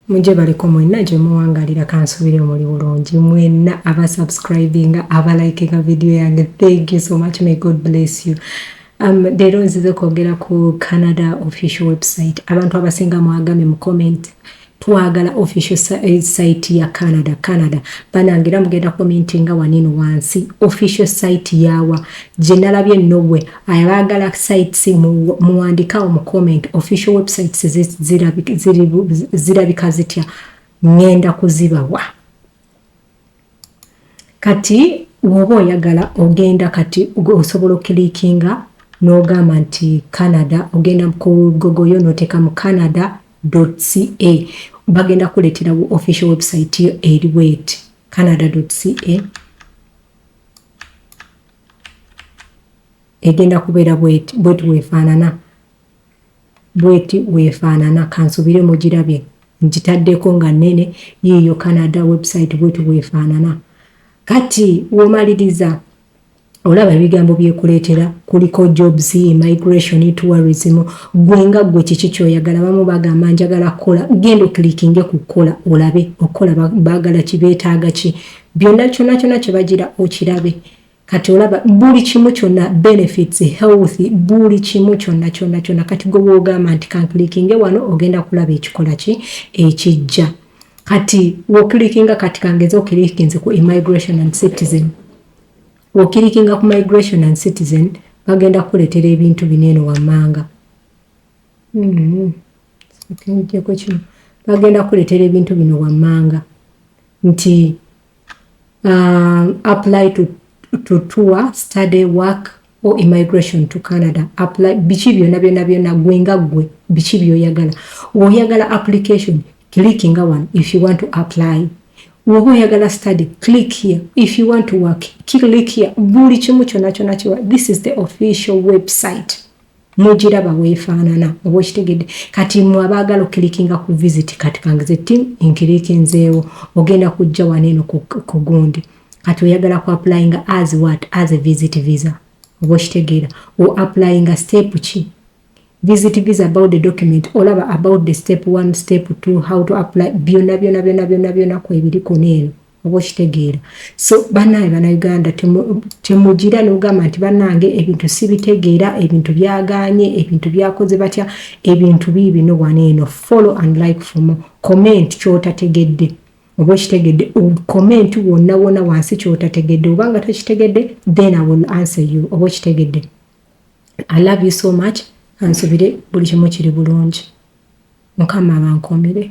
Muje baliko mwenna gye muwangalira kansubire muli bulungi mwenna abasubscribinga abalikinga video yange. Thank you so much. May God bless you. Leero nzize kwogera ku Canada official website. Abantu abasinga mwagambye mu comment twagala official site ya Canada. Banangira mugenda commentinga wanino wansi official site yawa gye nalabye nnowe ayabagala sites muwandikawo mu comment official websites zirabika zitya ngenda kuzibawa. Kati woba oyagala ogenda kati osobola okilikinga n'ogamba nti Canada ogenda ku Google yo n'oteeka mu Canada.ca bagenda kuletera official website yo eri wait Canada.ca egenda kubeera bwetu weefaanana kansubire mugirabye ngitaddeko nga nnene yiyo Canada website bwetu weefaanana. Kati womaliriza olaba ebigambo byekuleetera kuliko jobs, immigration, tourism. Gwenga gwe kiki kyoyagala bamu bagamba njagala kola genda oklikinge ku kola olabe okola bagala kibeetaaga ki byonna kyonna kye bagira okirabe. Kati olaba buli kimu kyonna benefits health buli kimu kyonna kati gwe wogamba nti kanklikinge wano ogenda kulaba ekikola ki ekijja. Kati woklikinga kati kangezo oklikinze ku immigration and citizen. Okilikinga ku migration and citizen bagenda kuletera ebintu binene wammanga. Bagenda kuletera ebintu bino wammanga nti apply to tour, study, work or immigration to Canada. Apply bichi byonna gwenga gwe bichi byoyagala. Oyagala application clickinga one if you want to apply. Woba oyagala study, click here. If you want to work, click here. Buli kimu kyonna. This is the official website. Mugiraba weefaanana oba okitegedde. Kati mwabagala okilikinga ku visit kati kangize team inkilikinzeewo ogenda kujja waneeno ku gundi. Kati oyagala ku applyinga as what? As a visit visa. Oba okitegeera. O applyinga step ki? Visit visa about the document olaba about the step 1 step 2 how to apply byonna ku ebiriko neeno oba okitegeera. So bana Uganda temugira n'ogamba nti bannange ebintu sibitegeera ebintu byaganye ebintu byakoze batya ebintu biibino waneeno. Follow and like for more. Comment kyotategedde oba okitegedde comment wonna wansi kyotategedde obanga tokitegedde then I will answer you oba okitegedde. I love you so much. Ansubire buli kimu kiri bulungi. Mukama abankomere.